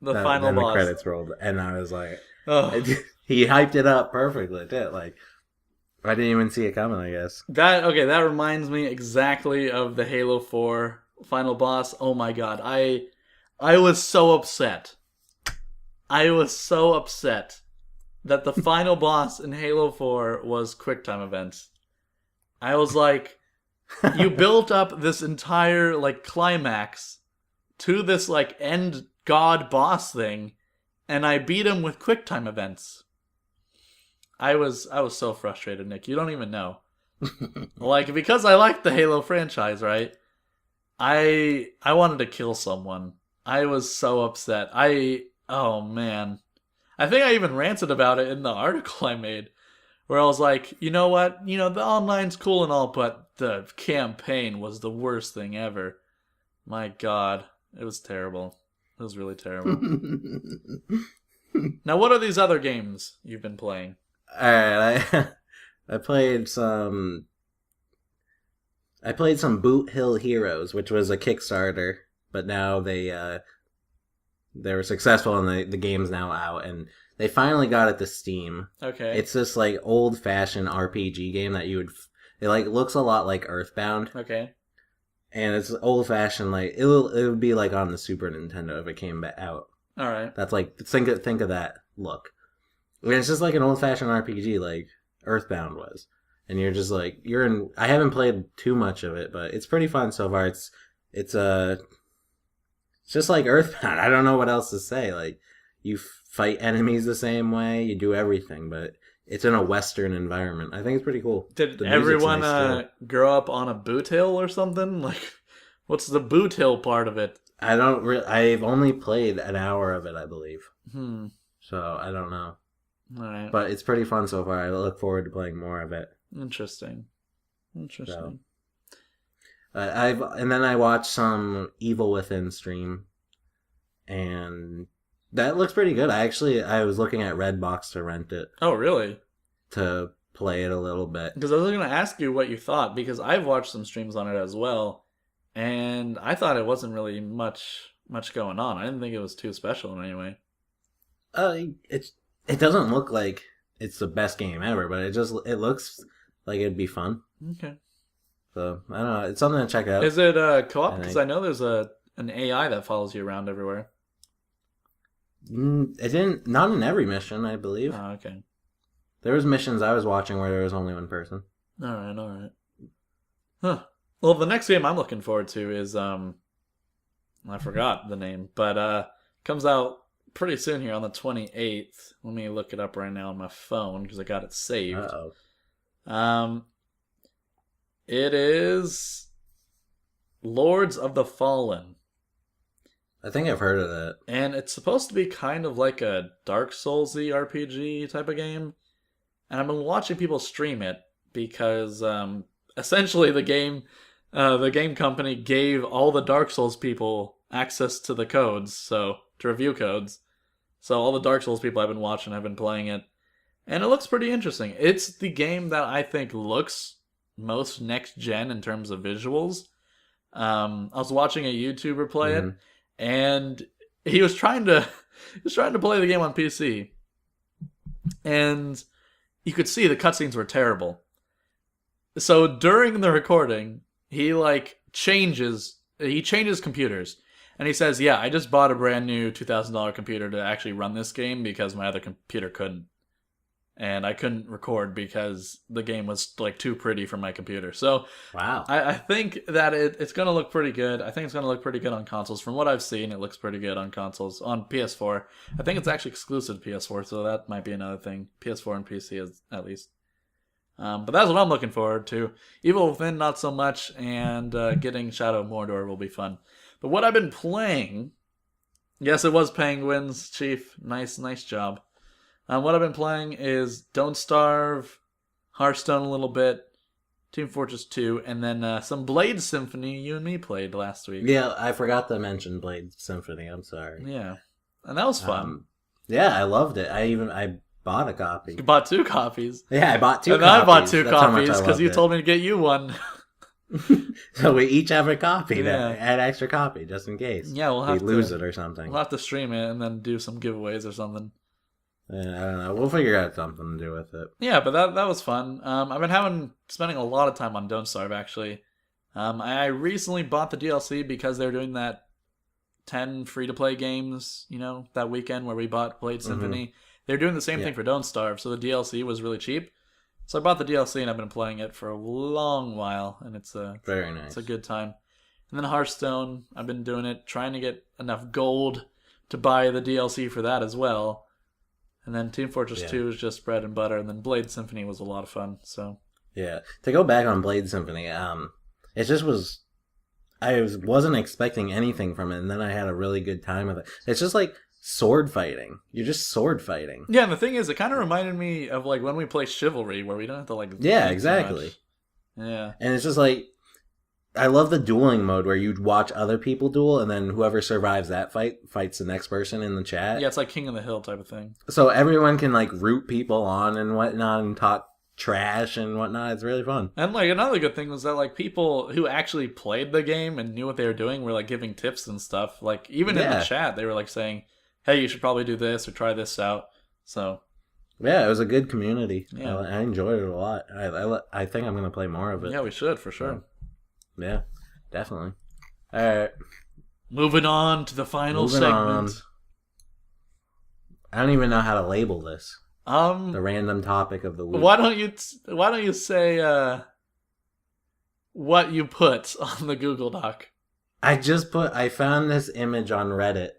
[SPEAKER 1] The final boss.
[SPEAKER 2] The credits rolled, and I was like, he hyped it up perfectly. Did like. I didn't even see it coming, I guess.
[SPEAKER 1] That reminds me exactly of the Halo 4 final boss. Oh my god. I was so upset. I was so upset that the final boss in Halo 4 was QuickTime events. I was like, you built up this entire like climax to this like end god boss thing, and I beat him with QuickTime events. I was so frustrated, Nick. You don't even know. Like, because I like the Halo franchise, right? I wanted to kill someone. I was so upset. Oh man. I think I even ranted about it in the article I made, where I was like, you know what? You know, the online's cool and all, but the campaign was the worst thing ever. My god. It was terrible. It was really terrible. Now, what are these other games you've been playing?
[SPEAKER 2] Alright, I played some Boot Hill Heroes, which was a Kickstarter, but now they were successful and the game's now out, and they finally got it to Steam.
[SPEAKER 1] Okay.
[SPEAKER 2] It's this like old fashioned RPG game that it like looks a lot like Earthbound.
[SPEAKER 1] Okay.
[SPEAKER 2] And it's old fashioned, like it would be like on the Super Nintendo if it came out.
[SPEAKER 1] Alright.
[SPEAKER 2] That's like think of that look. And it's just like an old-fashioned RPG, like Earthbound was. And you're just like, I haven't played too much of it, but it's pretty fun so far. It's just like Earthbound. I don't know what else to say. Like, you fight enemies the same way, you do everything, but it's in a Western environment. I think it's pretty cool.
[SPEAKER 1] Did everyone grow up on a boot hill or something? Like, what's the boot hill part of it?
[SPEAKER 2] I've only played an hour of it, I believe. So, I don't know.
[SPEAKER 1] All right.
[SPEAKER 2] But it's pretty fun so far. I look forward to playing more of it.
[SPEAKER 1] Interesting.
[SPEAKER 2] So, and then I watched some Evil Within stream, and that looks pretty good. I was looking at Redbox to rent it.
[SPEAKER 1] Oh, really?
[SPEAKER 2] to play it a little bit.
[SPEAKER 1] Because I was going to ask you what you thought, because I've watched some streams on it as well, and I thought it wasn't really much going on. I didn't think it was too special in any way.
[SPEAKER 2] It doesn't look like it's the best game ever, but it looks like it'd be fun.
[SPEAKER 1] Okay.
[SPEAKER 2] So I don't know. It's something to check out.
[SPEAKER 1] Is it co-op? Because I know there's an AI that follows you around everywhere.
[SPEAKER 2] It didn't. Not in every mission, I believe.
[SPEAKER 1] Oh, okay.
[SPEAKER 2] There was missions I was watching where there was only one person.
[SPEAKER 1] All right. Huh. Well, the next game I'm looking forward to is I forgot the name, but comes out pretty soon here on the 28th. Let me look it up right now on my phone because I got it saved.
[SPEAKER 2] Uh-oh.
[SPEAKER 1] It is Lords of the Fallen.
[SPEAKER 2] I think I've heard of that.
[SPEAKER 1] And it's supposed to be kind of like a Dark Souls-y RPG type of game. And I've been watching people stream it because essentially the game company gave all the Dark Souls people access to the codes, to review codes. So all the Dark Souls people I've been watching have been playing it. And it looks pretty interesting. It's the game that I think looks most next gen in terms of visuals. I was watching a YouTuber play it, and he was trying to play the game on PC, and you could see the cutscenes were terrible. So during the recording, he changes computers, and he says, "Yeah, I just bought a brand new $2,000 computer to actually run this game because my other computer couldn't." And I couldn't record because the game was too pretty for my computer. So
[SPEAKER 2] wow,
[SPEAKER 1] I think that it's going to look pretty good. I think it's going to look pretty good on consoles. From what I've seen, it looks pretty good on consoles. On PS4, I think it's actually exclusive to PS4, so that might be another thing. PS4 and PC is at least. But that's what I'm looking forward to. Evil Within, not so much, and getting Shadow of Mordor will be fun. But what I've been playing, yes, it was Penguins, Chief. Nice job. What I've been playing is Don't Starve, Hearthstone a little bit, Team Fortress 2, and then some Blade Symphony you and me played last week.
[SPEAKER 2] Yeah, I forgot to mention Blade Symphony. I'm sorry.
[SPEAKER 1] Yeah, and that was fun.
[SPEAKER 2] Yeah, I loved it. I bought a copy.
[SPEAKER 1] You bought 2 copies.
[SPEAKER 2] Yeah, I bought 2
[SPEAKER 1] and
[SPEAKER 2] copies.
[SPEAKER 1] And I bought 2
[SPEAKER 2] That's
[SPEAKER 1] copies because you told me to get you one.
[SPEAKER 2] So we each have a copy.
[SPEAKER 1] Yeah.
[SPEAKER 2] Add extra copy just in case.
[SPEAKER 1] Yeah, we'll have
[SPEAKER 2] we lose it or something.
[SPEAKER 1] We'll have to stream it and then do some giveaways or something.
[SPEAKER 2] I don't know. We'll figure out something to do with it.
[SPEAKER 1] Yeah, but that was fun. I've been spending a lot of time on Don't Starve, actually. I recently bought the DLC because they're doing that 10 free-to-play games, that weekend where we bought Blade Symphony. They're doing the same thing for Don't Starve, so the DLC was really cheap. So I bought the DLC and I've been playing it for a long while, and it's
[SPEAKER 2] very nice.
[SPEAKER 1] It's a good time. And then Hearthstone, I've been doing it, trying to get enough gold to buy the DLC for that as well. And then Team Fortress 2 is just bread and butter, and then Blade Symphony was a lot of fun. So
[SPEAKER 2] yeah, to go back on Blade Symphony, it just was. I wasn't expecting anything from it, and then I had a really good time with it. It's just like sword fighting. You're just sword fighting.
[SPEAKER 1] Yeah, and the thing is, it kind of reminded me of when we play Chivalry, where we don't have to
[SPEAKER 2] Yeah, exactly.
[SPEAKER 1] Yeah,
[SPEAKER 2] and it's just I love the dueling mode where you'd watch other people duel, and then whoever survives that fight fights the next person in the chat.
[SPEAKER 1] Yeah, it's like King of the Hill type of thing.
[SPEAKER 2] So everyone can root people on and whatnot and talk trash and whatnot. It's really fun.
[SPEAKER 1] And another good thing was that people who actually played the game and knew what they were doing were giving tips and stuff. Even in the chat, they were saying, "Hey, you should probably do this or try this out." So
[SPEAKER 2] yeah, it was a good community.
[SPEAKER 1] Yeah.
[SPEAKER 2] I enjoyed it a lot. I think I'm gonna play more of it.
[SPEAKER 1] Yeah, we should for sure.
[SPEAKER 2] Yeah, definitely. All right.
[SPEAKER 1] Moving on to the final segment.
[SPEAKER 2] I don't even know how to label this. The random topic of the week.
[SPEAKER 1] Why don't you say what you put on the Google Doc?
[SPEAKER 2] I found this image on Reddit.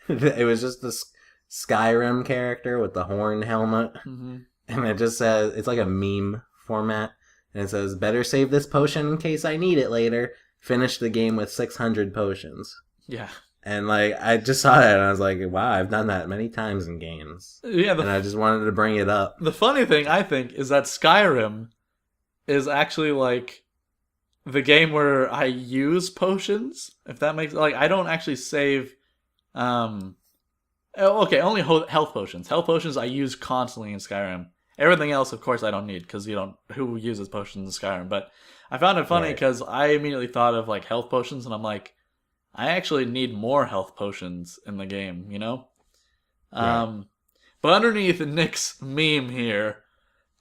[SPEAKER 2] It was just this Skyrim character with the horn helmet.
[SPEAKER 1] Mm-hmm.
[SPEAKER 2] And it just says, it's like a meme format. And it says, "Better save this potion in case I need it later. Finish the game with 600 potions."
[SPEAKER 1] Yeah.
[SPEAKER 2] And I just saw that and I was like, wow, I've done that many times in games.
[SPEAKER 1] Yeah.
[SPEAKER 2] And I just wanted to bring it up.
[SPEAKER 1] The funny thing, I think, is that Skyrim is actually the game where I use potions. If that makes I don't actually save. Okay, only health potions. Health potions I use constantly in Skyrim. Everything else, of course, I don't need because who uses potions in Skyrim? But I found it funny because I immediately thought of like health potions, and I'm like, I actually need more health potions in the game, you know?
[SPEAKER 2] Right.
[SPEAKER 1] But underneath Nick's meme here,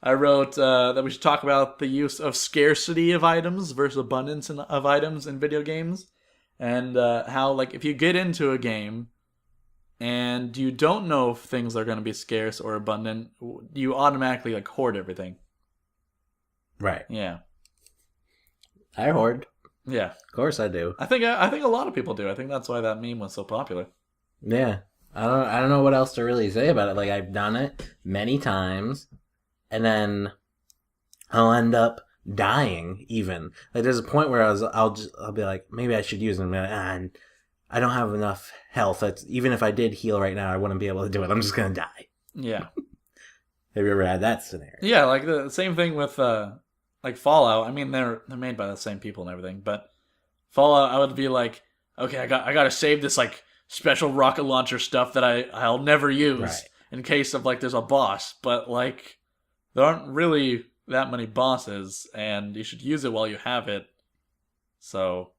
[SPEAKER 1] I wrote that we should talk about the use of scarcity of items versus abundance of items in video games. And how, like, if you get into a game and you don't know if things are going to be scarce or abundant, you automatically, like, hoard everything.
[SPEAKER 2] Right.
[SPEAKER 1] Yeah.
[SPEAKER 2] I hoard.
[SPEAKER 1] Yeah.
[SPEAKER 2] Of course I do.
[SPEAKER 1] I think a lot of people do. I think that's why that meme was so popular.
[SPEAKER 2] Yeah. I don't know what else to really say about it. Like, I've done it many times, and then I'll end up dying even. Like, there's a point where I'll be like, maybe I should use them, and I don't have enough health. Even if I did heal right now, I wouldn't be able to do it. I'm just gonna die.
[SPEAKER 1] Yeah.
[SPEAKER 2] Have you ever had that scenario?
[SPEAKER 1] Yeah, like the same thing with like Fallout. I mean, they're made by the same people and everything, but Fallout, I would be like, okay, I got to save this like special rocket launcher stuff that I'll never use in case of like there's a boss. But like there aren't really that many bosses, and you should use it while you have it. So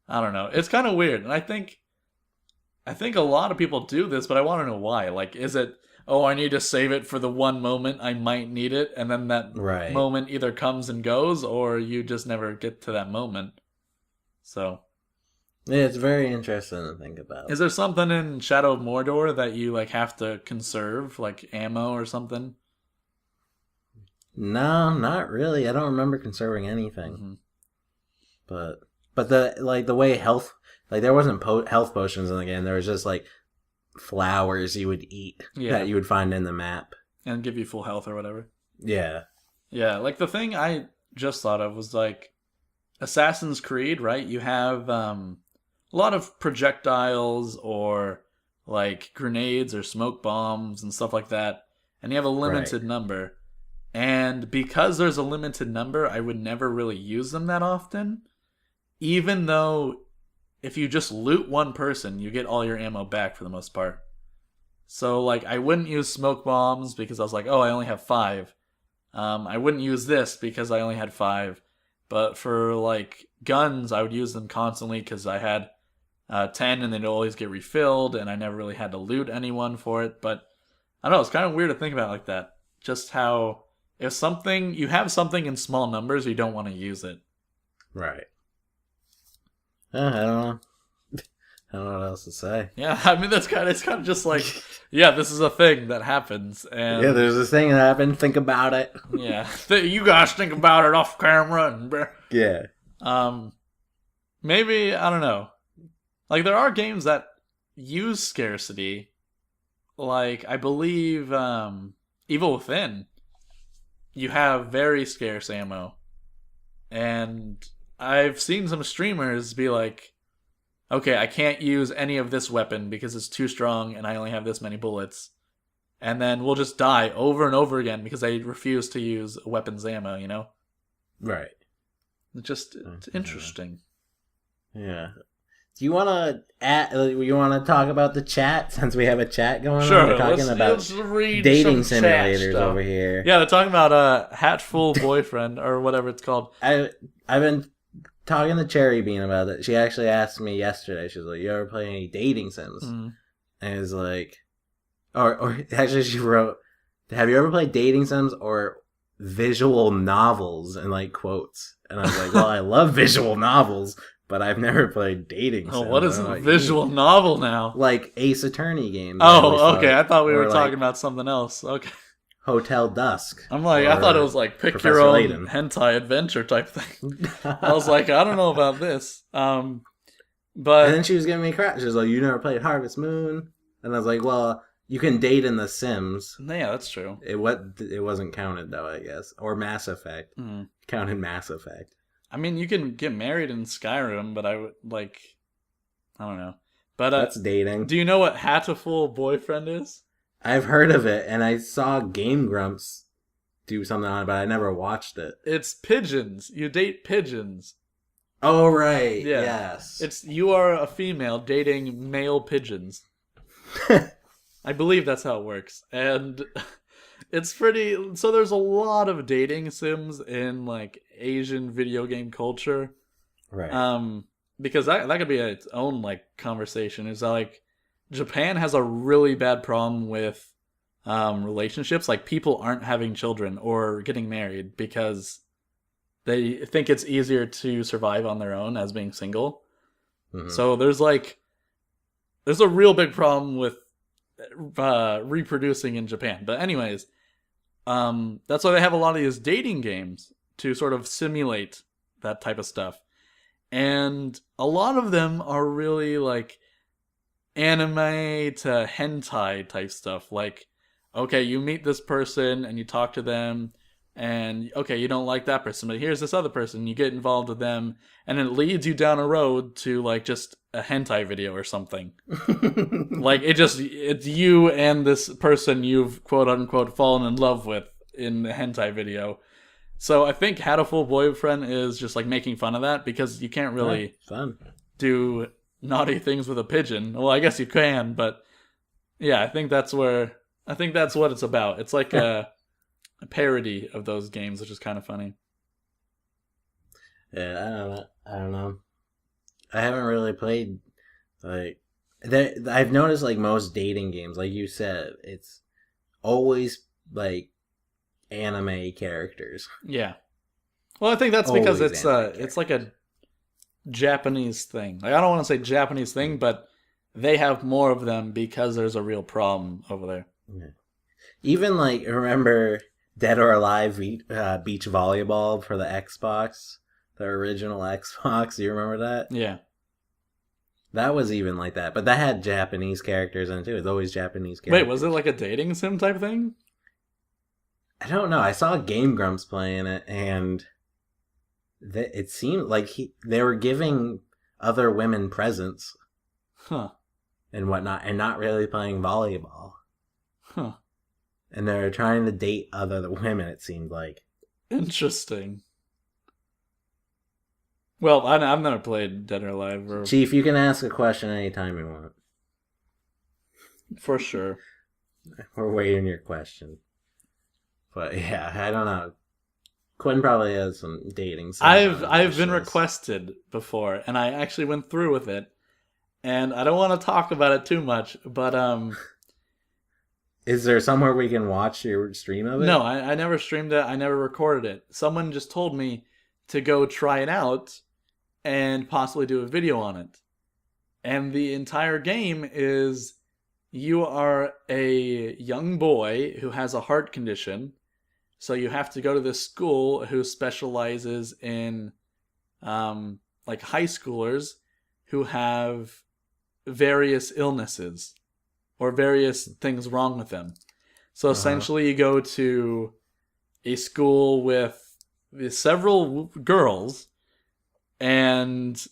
[SPEAKER 1] I don't know. It's kind of weird, and I think a lot of people do this, but I want to know why. Like, is it, oh, I need to save it for the one moment I might need it, and then that moment either comes and goes, or you just never get to that moment. So
[SPEAKER 2] yeah, it's very interesting to think about.
[SPEAKER 1] Is there something in Shadow of Mordor that you like have to conserve, like ammo or something?
[SPEAKER 2] No, not really. I don't remember conserving anything. Mm-hmm. But the way health, like there wasn't health potions in the game. There was just like flowers you would eat that you would find in the map
[SPEAKER 1] and give you full health or whatever.
[SPEAKER 2] Yeah.
[SPEAKER 1] Yeah, like the thing I just thought of was like Assassin's Creed, right? You have a lot of projectiles or like grenades or smoke bombs and stuff like that, and you have a limited number. And because there's a limited number, I would never really use them that often, even though if you just loot one person, you get all your ammo back for the most part. So like I wouldn't use smoke bombs because I was like, oh, I only have 5. I wouldn't use this because I only had 5. But for like guns, I would use them constantly because I had 10 and they'd always get refilled, and I never really had to loot anyone for it. But I don't know, it's kind of weird to think about it like that. Just how if you have something in small numbers, you don't want to use it.
[SPEAKER 2] Right. I don't know. I don't know what else to say.
[SPEAKER 1] Yeah, I mean it's kind of just like, yeah, this is a thing that happens, and
[SPEAKER 2] yeah, there's this thing that happened. Think about it.
[SPEAKER 1] Yeah, you guys think about it off camera, and
[SPEAKER 2] yeah.
[SPEAKER 1] Maybe I don't know. Like there are games that use scarcity, like I believe Evil Within. You have very scarce ammo, and I've seen some streamers be like, okay, I can't use any of this weapon because it's too strong and I only have this many bullets. And then we'll just die over and over again because they refuse to use weapons ammo, you know?
[SPEAKER 2] Right.
[SPEAKER 1] It's interesting.
[SPEAKER 2] Yeah. Do you want to talk about the chat since we have a chat going
[SPEAKER 1] on?
[SPEAKER 2] We're talking about dating simulators over here.
[SPEAKER 1] Yeah, they're talking about Hatful Boyfriend or whatever it's called.
[SPEAKER 2] I've been talking to Cherry Bean about it. She actually asked me yesterday. She was like, "You ever play any dating sims?" And I was like, or actually she wrote, "Have you ever played dating sims or visual novels?" and like quotes. And I was like, "Well, I love visual novels, but I've never played dating sims."
[SPEAKER 1] Oh, what is a visual novel now?
[SPEAKER 2] Like Ace Attorney games.
[SPEAKER 1] Oh, okay. I thought we were talking about something else. Okay.
[SPEAKER 2] Hotel Dusk.
[SPEAKER 1] I'm like, I thought it was like pick Professor your own Layton. Hentai adventure type thing. I was like, I don't know about this. But
[SPEAKER 2] and then she was giving me crap. She was like, "You never played Harvest Moon?" And I was like, "Well, you can date in The Sims."
[SPEAKER 1] Yeah, that's true.
[SPEAKER 2] It wasn't counted though, I guess. Or Mass Effect. Counted Mass Effect.
[SPEAKER 1] I mean, you can get married in Skyrim, but I would like, I don't know. But
[SPEAKER 2] that's dating.
[SPEAKER 1] Do you know what Hatful Boyfriend is?
[SPEAKER 2] I've heard of it, and I saw Game Grumps do something on it, but I never watched it.
[SPEAKER 1] It's pigeons. You date pigeons.
[SPEAKER 2] Oh, right. Yeah. Yes.
[SPEAKER 1] You are a female dating male pigeons. I believe that's how it works. And It's pretty. So there's a lot of dating sims in like Asian video game culture.
[SPEAKER 2] Right.
[SPEAKER 1] Because that could be its own like conversation. Is that like Japan has a really bad problem with relationships. Like people aren't having children or getting married because they think it's easier to survive on their own as being single.
[SPEAKER 2] Mm-hmm.
[SPEAKER 1] So there's a real big problem with reproducing in Japan. But anyways, that's why they have a lot of these dating games to sort of simulate that type of stuff. And a lot of them are really like anime to hentai type stuff. Like, okay, you meet this person and you talk to them, and okay, you don't like that person, but here's this other person, you get involved with them, and it leads you down a road to like just a hentai video or something. Like it's you and this person you've quote unquote fallen in love with in the hentai video. So I think Hatoful Boyfriend is just like making fun of that because you can't really do naughty things with a pigeon. Well, I guess you can, but yeah, I think that's what it's about. It's like a parody of those games, which is kind of funny.
[SPEAKER 2] Yeah, I don't know. I haven't really played like I've noticed like most dating games, like you said, it's always like anime characters.
[SPEAKER 1] Yeah. Well, I think that's because it's like a Japanese thing. Like I don't want to say Japanese thing, but they have more of them because there's a real problem over there.
[SPEAKER 2] Yeah. Even like remember Dead or Alive beach volleyball for the Xbox, the original Xbox. Do you remember that?
[SPEAKER 1] Yeah.
[SPEAKER 2] That was even like that, but that had Japanese characters in it too. It was always Japanese characters.
[SPEAKER 1] Wait, was it like a dating sim type thing?
[SPEAKER 2] I don't know. I saw Game Grumps playing it, and it seemed like they were giving other women presents, and whatnot, and not really playing volleyball.
[SPEAKER 1] Huh.
[SPEAKER 2] And they were trying to date other women. It seemed like
[SPEAKER 1] interesting. Well, I've never played Dead or Alive.
[SPEAKER 2] Chief, you can ask a question anytime you want.
[SPEAKER 1] For sure.
[SPEAKER 2] We're waiting your question. But yeah, I don't know. Quinn probably has some dating.
[SPEAKER 1] I've been requested before, and I actually went through with it. And I don't want to talk about it too much, but
[SPEAKER 2] is there somewhere we can watch your stream of it?
[SPEAKER 1] No, I never streamed it. I never recorded it. Someone just told me to go try it out and possibly do a video on it. And the entire game is you are a young boy who has a heart condition. So you have to go to this school who specializes in like high schoolers who have various illnesses or various things wrong with them. So essentially you go to a school with several girls, and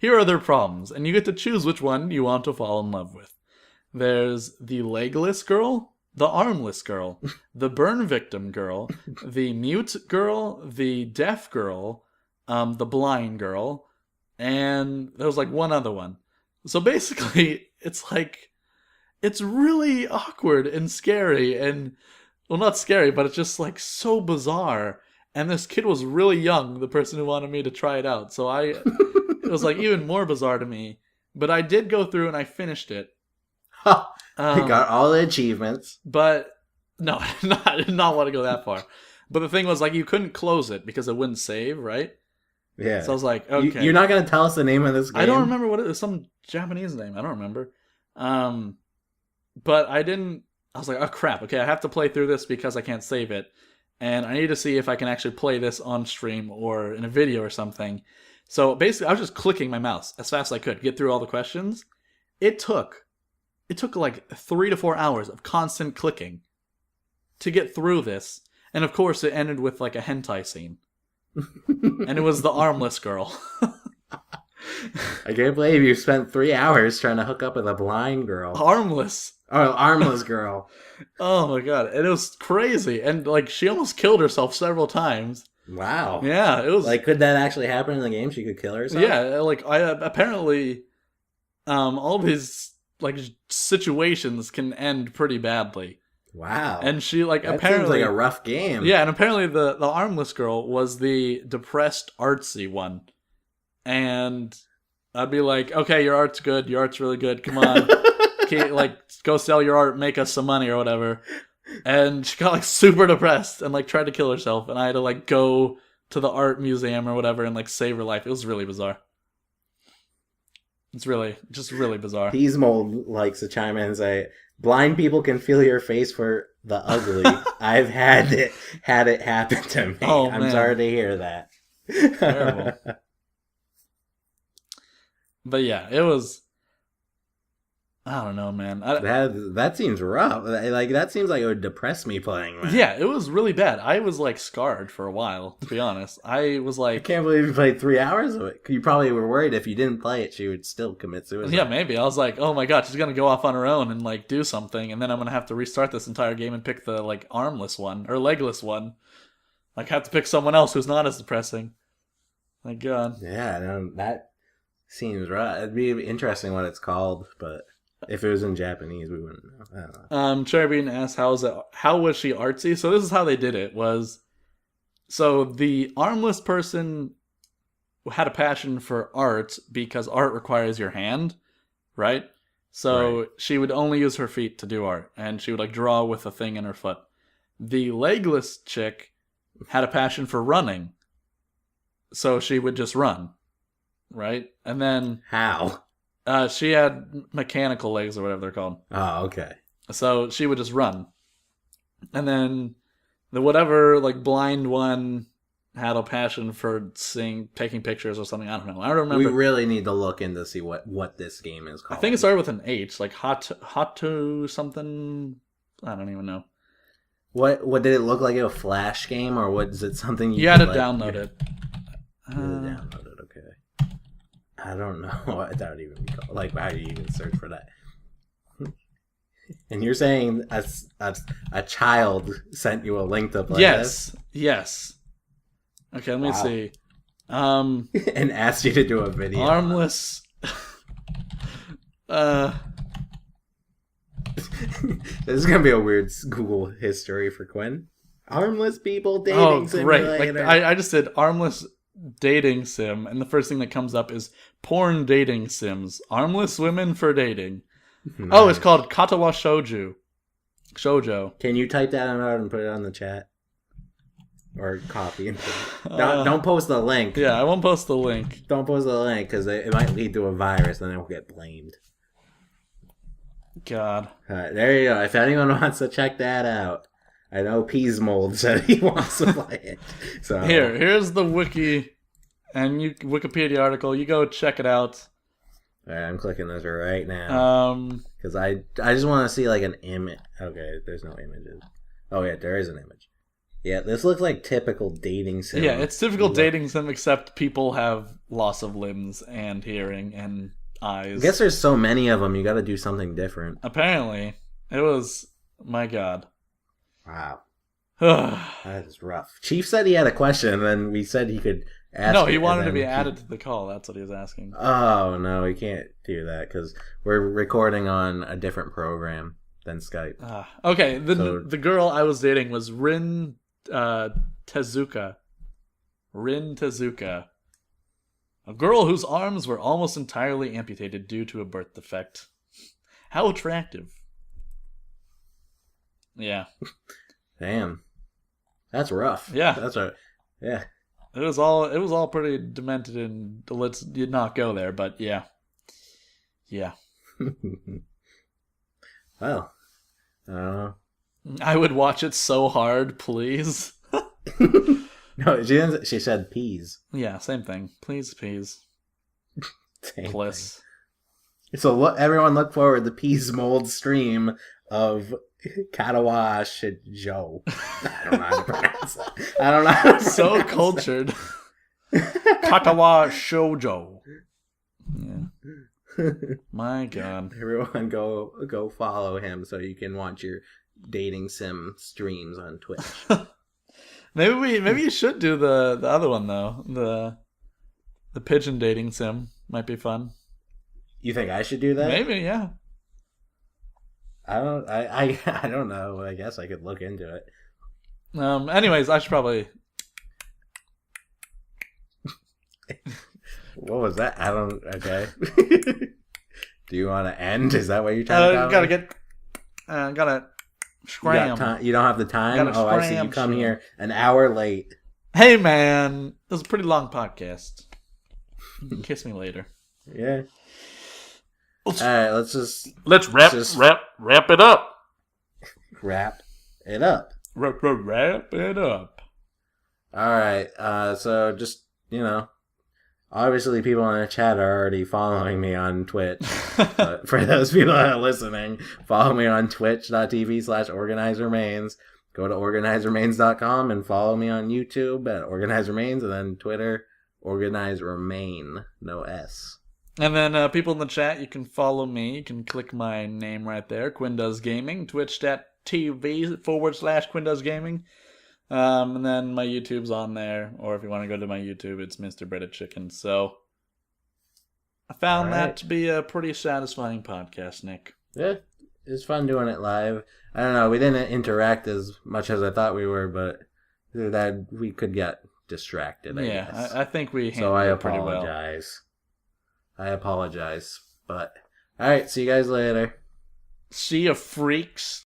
[SPEAKER 1] here are their problems, and you get to choose which one you want to fall in love with. There's the legless girl, the armless girl, the burn victim girl, the mute girl, the deaf girl, the blind girl, and there was like one other one. So basically, it's really awkward and scary, and well, not scary, but it's just like so bizarre. And this kid was really young, the person who wanted me to try it out. So it was like even more bizarre to me. But I did go through and I finished it.
[SPEAKER 2] You got all the achievements.
[SPEAKER 1] But no, I did not want to go that far. But the thing was, like, you couldn't close it because it wouldn't save, right?
[SPEAKER 2] Yeah.
[SPEAKER 1] So I was like, okay.
[SPEAKER 2] You're not going to tell us the name of this game?
[SPEAKER 1] I don't remember what it was. Some Japanese name. I don't remember. But I didn't. I was like, oh crap. Okay, I have to play through this because I can't save it. And I need to see if I can actually play this on stream or in a video or something. So basically, I was just clicking my mouse as fast as I could, get through all the questions. It took like 3 to 4 hours of constant clicking to get through this. And of course, it ended with like a hentai scene. And it was the armless girl.
[SPEAKER 2] I can't believe you spent 3 hours trying to hook up with a blind girl.
[SPEAKER 1] Armless.
[SPEAKER 2] Oh, armless girl.
[SPEAKER 1] Oh my god. And it was crazy. And like she almost killed herself several times.
[SPEAKER 2] Wow.
[SPEAKER 1] Yeah, it was
[SPEAKER 2] like, could that actually happen in the game? She could kill herself?
[SPEAKER 1] Yeah, like I apparently all these like situations can end pretty badly.
[SPEAKER 2] Wow.
[SPEAKER 1] And she like
[SPEAKER 2] that
[SPEAKER 1] apparently
[SPEAKER 2] seems like a rough game.
[SPEAKER 1] Yeah, and apparently the armless girl was the depressed artsy one. And I'd be like, okay, your art's good, your art's really good, come on. Like go sell your art, make us some money or whatever. And she got like super depressed and like tried to kill herself, and I had to like go to the art museum or whatever and like save her life. It was really bizarre. It's just really bizarre.
[SPEAKER 2] Peasmold likes to chime in and say, blind people can feel your face for the ugly. I've had it happen to me.
[SPEAKER 1] Oh,
[SPEAKER 2] I'm
[SPEAKER 1] man.
[SPEAKER 2] sorry to hear that.
[SPEAKER 1] Terrible. But yeah, it was... I don't know, man.
[SPEAKER 2] That seems rough. Like, that seems like it would depress me playing that.
[SPEAKER 1] Yeah, it was really bad. I was like scarred for a while, to be honest. I was like...
[SPEAKER 2] I can't believe you played 3 hours of it. You probably were worried if you didn't play it, she would still commit suicide.
[SPEAKER 1] Yeah, maybe. I was like, oh my god, she's gonna go off on her own and like do something, and then I'm gonna have to restart this entire game and pick the like armless one or legless one. Like, have to pick someone else who's not as depressing. My god.
[SPEAKER 2] Yeah, no, that seems right. It'd be interesting what it's called, but if it was in Japanese, we wouldn't know. I don't know.
[SPEAKER 1] Cherry Bean asked, how was she artsy? So this is how they did it. So the armless person had a passion for art because art requires your hand, right? So
[SPEAKER 2] Right.
[SPEAKER 1] she would only use her feet to do art, and she would like draw with a thing in her foot. The legless chick had a passion for running, so she would just run, right? And then
[SPEAKER 2] How?
[SPEAKER 1] she had mechanical legs or whatever they're called.
[SPEAKER 2] Oh, okay.
[SPEAKER 1] So she would just run. And then the whatever like blind one had a passion for taking pictures or something. I don't know. I don't remember.
[SPEAKER 2] We really need to look in to see what this game is
[SPEAKER 1] I
[SPEAKER 2] called.
[SPEAKER 1] think it started with an H, like Hatu something. I don't even know.
[SPEAKER 2] What did it look like? A Flash game, or was it something
[SPEAKER 1] You had to
[SPEAKER 2] could,
[SPEAKER 1] download it.
[SPEAKER 2] You had to download it. Okay. I don't know what that would even be called. Like, how do you even search for that? And you're saying a child sent you a link to play this?
[SPEAKER 1] Yes. Okay, let me
[SPEAKER 2] Wow.
[SPEAKER 1] see.
[SPEAKER 2] And asked you to do a video.
[SPEAKER 1] Armless.
[SPEAKER 2] This is gonna be a weird Google history for Quinn. Armless people dating
[SPEAKER 1] Oh, great.
[SPEAKER 2] simulator.
[SPEAKER 1] Like, I just did armless dating sim, and the first thing that comes up is porn dating sims. Armless women for dating.
[SPEAKER 2] Nice.
[SPEAKER 1] Oh, it's called Katawa Shoujo. Shoujo.
[SPEAKER 2] Can you type that out and put it on the chat? Or copy and put it. Don't post the link.
[SPEAKER 1] Yeah, I won't post the link.
[SPEAKER 2] Don't post the link because it might lead to a virus and then we'll get blamed.
[SPEAKER 1] God.
[SPEAKER 2] Alright, there you go. If anyone wants to check that out, I know Peasmold said he wants to play it. So
[SPEAKER 1] Here's the wiki and Wikipedia article. You go check it out.
[SPEAKER 2] Alright, I'm clicking this right now. Because I just want to see like an image. Okay, there's no images. Oh yeah, there is an image. Yeah, this looks like typical dating sim.
[SPEAKER 1] Yeah, it's typical dating sim, except people have loss of limbs and hearing and eyes.
[SPEAKER 2] I guess there's so many of them, you gotta do something different.
[SPEAKER 1] Apparently. It was... My god.
[SPEAKER 2] Wow.
[SPEAKER 1] No,
[SPEAKER 2] That is rough. Chief said he had a question, and then we said he could ask
[SPEAKER 1] he
[SPEAKER 2] it,
[SPEAKER 1] wanted
[SPEAKER 2] and
[SPEAKER 1] to be
[SPEAKER 2] then
[SPEAKER 1] added to the call. That's what he was asking.
[SPEAKER 2] Oh, no, we can't do that, because we're recording on a different program than Skype.
[SPEAKER 1] Okay, the girl I was dating was Rin Tezuka. Rin Tezuka. A girl whose arms were almost entirely amputated due to a birth defect. How attractive. Yeah.
[SPEAKER 2] Damn. That's rough.
[SPEAKER 1] Yeah.
[SPEAKER 2] Yeah.
[SPEAKER 1] It was all pretty demented, and let's not go there, but yeah. Yeah.
[SPEAKER 2] Well,
[SPEAKER 1] I would watch it so hard, please.
[SPEAKER 2] no, she didn't. She said peas.
[SPEAKER 1] Yeah, same thing. Please, please.
[SPEAKER 2] Same
[SPEAKER 1] Please.
[SPEAKER 2] thing. So everyone look forward to Peasmold stream of Katawa Shoujo. I don't know how to pronounce that. I don't know how to
[SPEAKER 1] So
[SPEAKER 2] pronounce
[SPEAKER 1] cultured. Katawa Shoujo. Yeah. My god.
[SPEAKER 2] Everyone go follow him so you can watch your dating sim streams on Twitch.
[SPEAKER 1] Maybe you should do the other one though. The pigeon dating sim might be fun.
[SPEAKER 2] You think I should do that?
[SPEAKER 1] Maybe, yeah.
[SPEAKER 2] I don't know. I guess I could look into it.
[SPEAKER 1] Anyways, I should probably.
[SPEAKER 2] What was that? I don't. Okay. Do you want to end? Is that what you're trying to tell
[SPEAKER 1] gotta
[SPEAKER 2] me?
[SPEAKER 1] get. Gotta scram.
[SPEAKER 2] You don't have the time? Oh, I see. You come here an hour late.
[SPEAKER 1] Hey, man. This is a pretty long podcast. You can kiss me later.
[SPEAKER 2] Yeah. All right, let's
[SPEAKER 1] wrap it up.
[SPEAKER 2] Wrap it up.
[SPEAKER 1] Wrap it up.
[SPEAKER 2] All right. So just obviously people in the chat are already following me on Twitch. But for those people that are listening, follow me on twitch.tv/organizermains. Go to organizermains.com and follow me on YouTube at organizermains, and then Twitter organizermain, no S.
[SPEAKER 1] And then people in the chat, you can follow me. You can click my name right there, Quinn Does Gaming, twitch.tv/Quinn Does Gaming. And then my YouTube's on there, or if you want to go to my YouTube, it's Mr. Breaded Chicken. So I found that to be a pretty satisfying podcast, Nick.
[SPEAKER 2] Yeah, it's fun doing it live. I don't know, we didn't interact as much as I thought we were, but that we could get distracted, I guess.
[SPEAKER 1] I think we handled it pretty well.
[SPEAKER 2] I apologize. But, alright, see you guys later.
[SPEAKER 1] See ya, freaks.